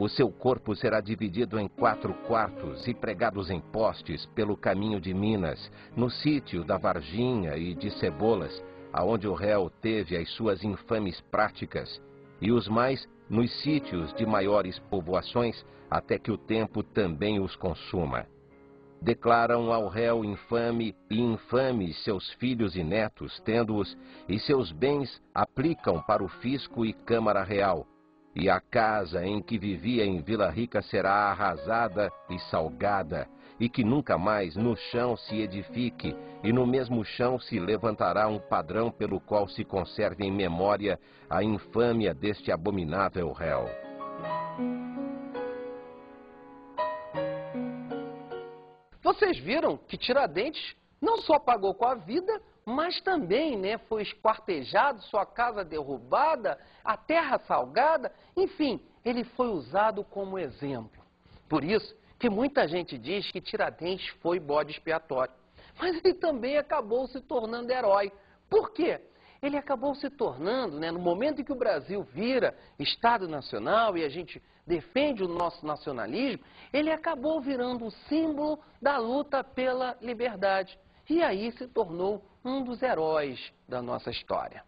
O seu corpo será dividido em 4 quartos e pregados em postes pelo caminho de Minas, no sítio da Varginha e de Cebolas, aonde o réu teve as suas infames práticas, e os mais nos sítios de maiores povoações, até que o tempo também os consuma. Declaram ao réu infame e infames seus filhos e netos, tendo-os, e seus bens aplicam para o fisco e Câmara Real. E a casa em que vivia em Vila Rica será arrasada e salgada, e que nunca mais no chão se edifique, e no mesmo chão se levantará um padrão pelo qual se conserve em memória a infâmia deste abominável réu. Vocês viram que Tiradentes não só pagou com a vida, mas também, foi esquartejado, sua casa derrubada, a terra salgada, enfim, ele foi usado como exemplo. Por isso que muita gente diz que Tiradentes foi bode expiatório. Mas ele também acabou se tornando herói. Por quê? Ele acabou se tornando, no momento em que o Brasil vira Estado Nacional e a gente defende o nosso nacionalismo, ele acabou virando o símbolo da luta pela liberdade. E aí se tornou um dos heróis da nossa história.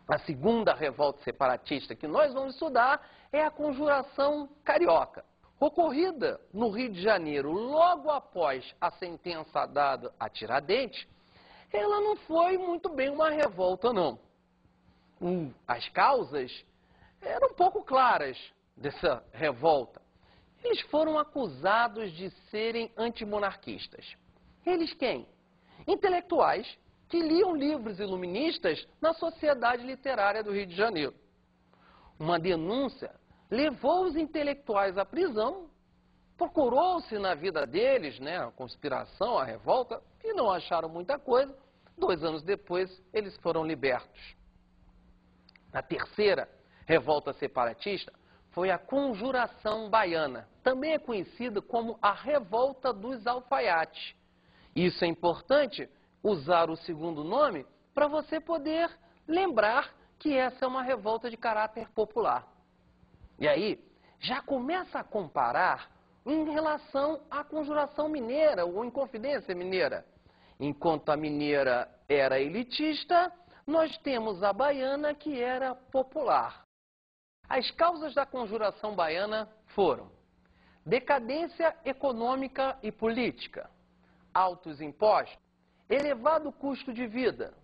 A segunda revolta separatista que nós vamos estudar é a Conjuração Carioca. Ocorrida no Rio de Janeiro logo após a sentença dada a Tiradentes, ela não foi muito bem uma revolta, não. As causas eram um pouco claras dessa revolta. Eles foram acusados de serem antimonarquistas. Eles quem? Intelectuais que liam livros iluministas na Sociedade Literária do Rio de Janeiro. Uma denúncia levou os intelectuais à prisão, procurou-se na vida deles, a conspiração, a revolta, e não acharam muita coisa. 2 anos depois, eles foram libertos. A terceira revolta separatista foi a Conjuração Baiana. Também é conhecida como a Revolta dos Alfaiates. Isso é importante, usar o segundo nome, para você poder lembrar que essa é uma revolta de caráter popular. E aí, já começa a comparar em relação à Conjuração Mineira, ou Inconfidência Mineira. Enquanto a mineira era elitista, nós temos a baiana que era popular. As causas da Conjuração Baiana foram decadência econômica e política, altos impostos, elevado custo de vida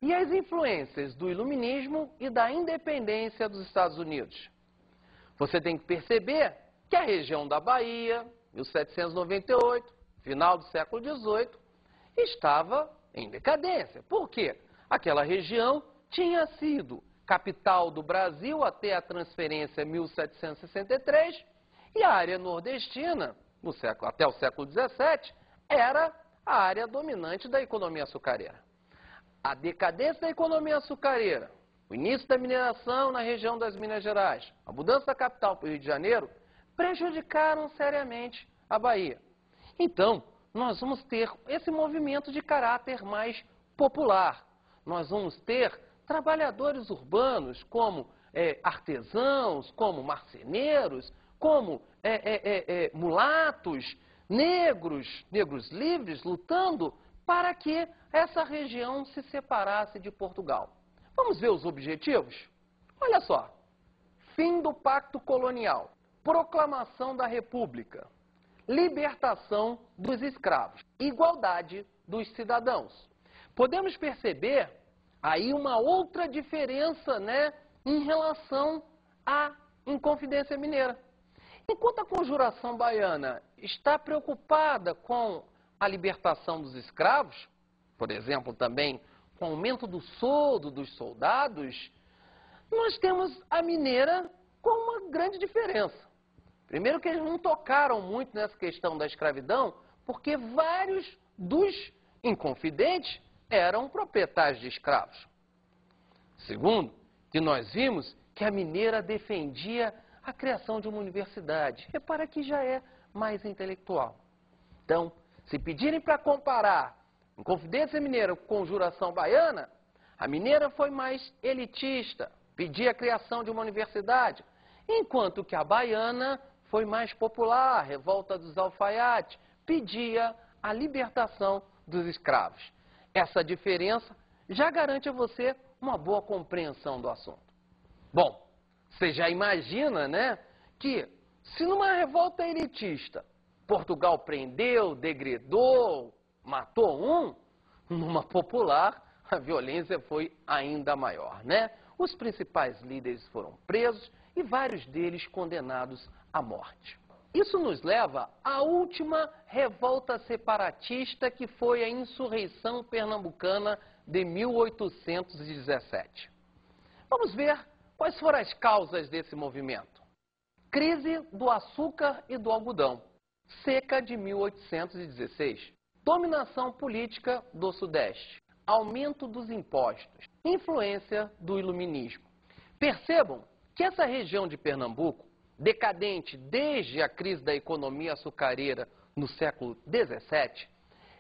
e as influências do iluminismo e da independência dos Estados Unidos. Você tem que perceber que a região da Bahia, 1798, final do século XVIII, estava em decadência. Por quê? Aquela região tinha sido capital do Brasil até a transferência em 1763 e a área nordestina, até o século XVII, era a área dominante da economia açucareira. A decadência da economia açucareira, o início da mineração na região das Minas Gerais, a mudança da capital para o Rio de Janeiro, prejudicaram seriamente a Bahia. Então, nós vamos ter esse movimento de caráter mais popular. Nós vamos ter trabalhadores urbanos, como artesãos, como marceneiros, como mulatos, negros livres, lutando para que essa região se separasse de Portugal. Vamos ver os objetivos? Olha só. Fim do Pacto Colonial, proclamação da República, libertação dos escravos, igualdade dos cidadãos. Podemos perceber aí uma outra diferença, em relação à Inconfidência Mineira. Enquanto a Conjuração Baiana está preocupada com a libertação dos escravos, por exemplo, também com o aumento do soldo dos soldados, nós temos a mineira com uma grande diferença. Primeiro que eles não tocaram muito nessa questão da escravidão, porque vários dos inconfidentes eram proprietários de escravos. Segundo, que nós vimos que a mineira defendia a criação de uma universidade. Repara que já é mais intelectual. Então, se pedirem para comparar Inconfidência Mineira com Conjuração Baiana, a mineira foi mais elitista, pedia a criação de uma universidade. enquanto que a baiana foi mais popular, a revolta dos alfaiates, pedia a libertação dos escravos. Essa diferença já garante a você uma boa compreensão do assunto. Bom, você já imagina, né, que se numa revolta elitista Portugal prendeu, degredou, matou um, numa popular a violência foi ainda maior, né? Os principais líderes foram presos e vários deles condenados à morte. Isso nos leva à última revolta separatista, que foi a Insurreição Pernambucana de 1817. Vamos ver quais foram as causas desse movimento. Crise do açúcar e do algodão, seca de 1816, dominação política do Sudeste, aumento dos impostos, influência do iluminismo. Percebam que essa região de Pernambuco, decadente desde a crise da economia açucareira no século XVII,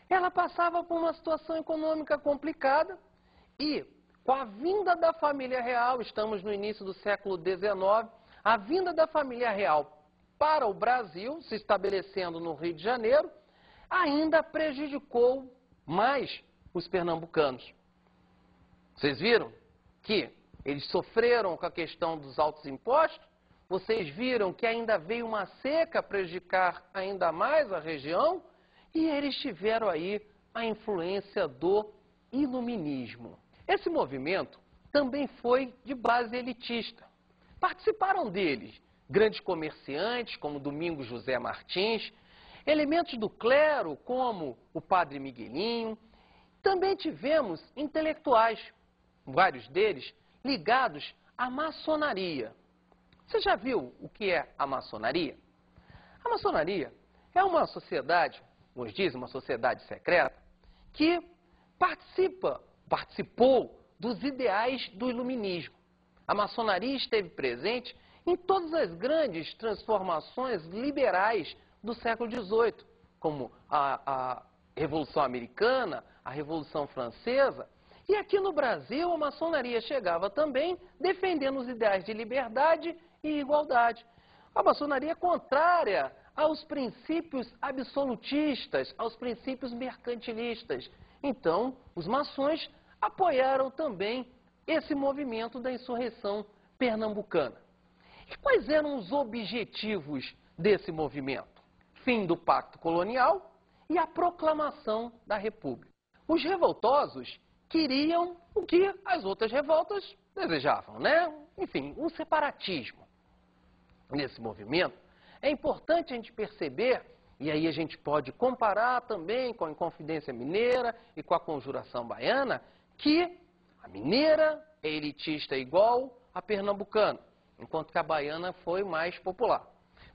ela passava por uma situação econômica complicada e, com a vinda da família real, estamos no início do século XIX, a vinda da família real para o Brasil, se estabelecendo no Rio de Janeiro, ainda prejudicou mais os pernambucanos. Vocês viram que eles sofreram com a questão dos altos impostos? Vocês viram que ainda veio uma seca prejudicar ainda mais a região? E eles tiveram aí a influência do iluminismo. Esse movimento também foi de base elitista. Participaram deles grandes comerciantes, como Domingos José Martins, elementos do clero, como o padre Miguelinho. Também tivemos intelectuais, vários deles ligados à maçonaria. Você já viu o que é a maçonaria? A maçonaria é uma sociedade, uns dizem uma sociedade secreta, que participou dos ideais do iluminismo. A maçonaria esteve presente em todas as grandes transformações liberais do século XVIII, como a Revolução Americana, a Revolução Francesa. E aqui no Brasil, a maçonaria chegava também defendendo os ideais de liberdade e igualdade. A maçonaria é contrária aos princípios absolutistas, aos princípios mercantilistas. Então, os maçons apoiaram também esse movimento da insurreição pernambucana. E quais eram os objetivos desse movimento? Fim do pacto colonial e a proclamação da República. Os revoltosos queriam o que as outras revoltas desejavam, né? Enfim, um separatismo. Nesse movimento, é importante a gente perceber, e aí a gente pode comparar também com a Inconfidência Mineira e com a Conjuração Baiana, que a mineira é elitista igual a pernambucana, enquanto que a baiana foi mais popular.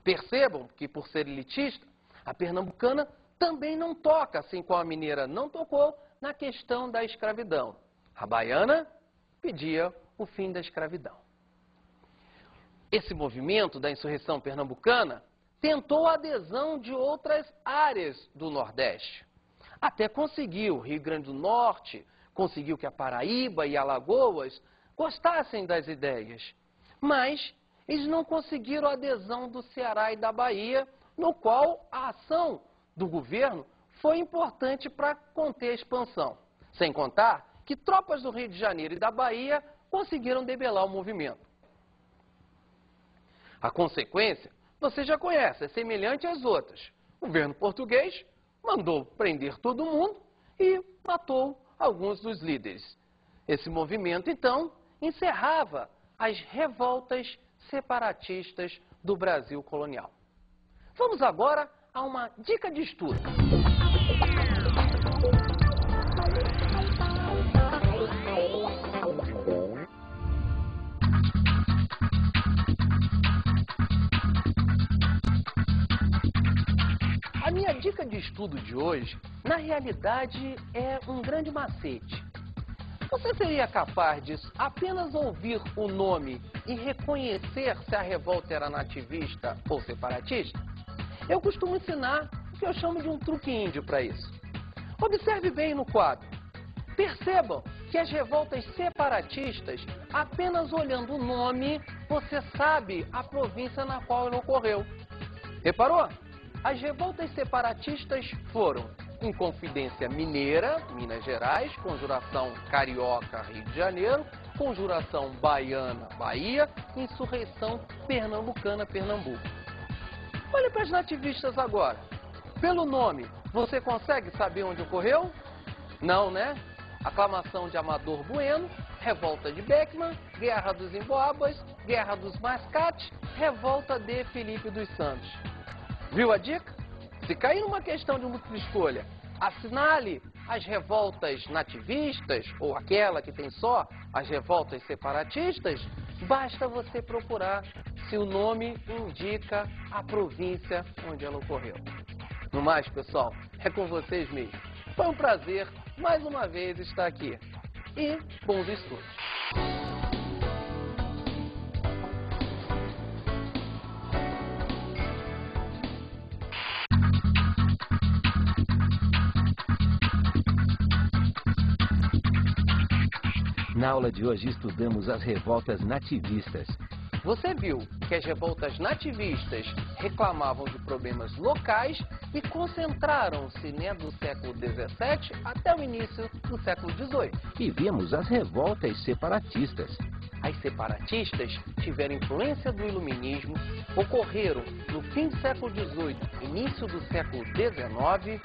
Percebam que, por ser elitista, a pernambucana também não toca, assim como a mineira não tocou, na questão da escravidão. A baiana pedia o fim da escravidão. Esse movimento da insurreição pernambucana tentou a adesão de outras áreas do Nordeste. Até conseguiu, Rio Grande do Norte, conseguiu que a Paraíba e Alagoas gostassem das ideias. Mas eles não conseguiram a adesão do Ceará e da Bahia, no qual a ação do governo foi importante para conter a expansão. Sem contar que tropas do Rio de Janeiro e da Bahia conseguiram debelar o movimento. A consequência, você já conhece, é semelhante às outras. O governo português mandou prender todo mundo e matou alguns dos líderes. Esse movimento, então, encerrava as revoltas separatistas do Brasil colonial. Vamos agora a uma dica de estudo. A minha dica de estudo de hoje, na realidade, é um grande macete. Você seria capaz de apenas ouvir o nome e reconhecer se a revolta era nativista ou separatista? Eu costumo ensinar o que eu chamo de um truque índio para isso. Observe bem no quadro. Percebam que as revoltas separatistas, apenas olhando o nome, você sabe a província na qual ela ocorreu. Reparou? As revoltas separatistas foram Inconfidência Mineira, Minas Gerais, Conjuração Carioca, Rio de Janeiro, Conjuração Baiana, Bahia, Insurreição Pernambucana, Pernambuco. Olha para as nativistas agora. Pelo nome, você consegue saber onde ocorreu? Não, né? Aclamação de Amador Bueno, Revolta de Beckman, Guerra dos Emboabas, Guerra dos Mascates, Revolta de Felipe dos Santos. Viu a dica? Se cair numa questão de múltipla escolha, assinale as revoltas nativistas ou aquela que tem só as revoltas separatistas, basta você procurar se o nome indica a província onde ela ocorreu. No mais, pessoal, é com vocês mesmo. Foi um prazer, mais uma vez, estar aqui. E bons estudos! Na aula de hoje estudamos as revoltas nativistas. Você viu que as revoltas nativistas reclamavam de problemas locais e concentraram-se, do século XVII até o início do século XVIII. E vimos as revoltas separatistas. As separatistas tiveram influência do iluminismo, ocorreram no fim do século XVIII, início do século XIX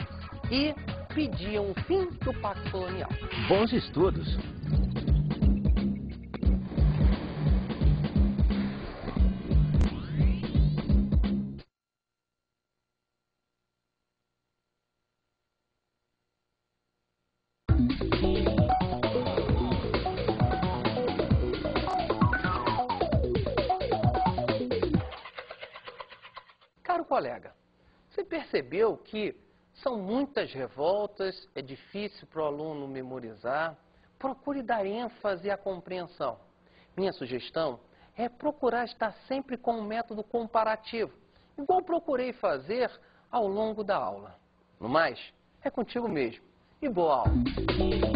e pediam o fim do Pacto Colonial. Bons estudos! Caro colega, você percebeu que são muitas revoltas, é difícil para o aluno memorizar? Procure dar ênfase à compreensão. Minha sugestão é procurar estar sempre com um método comparativo, igual procurei fazer ao longo da aula. No mais, é contigo mesmo. E boa aula!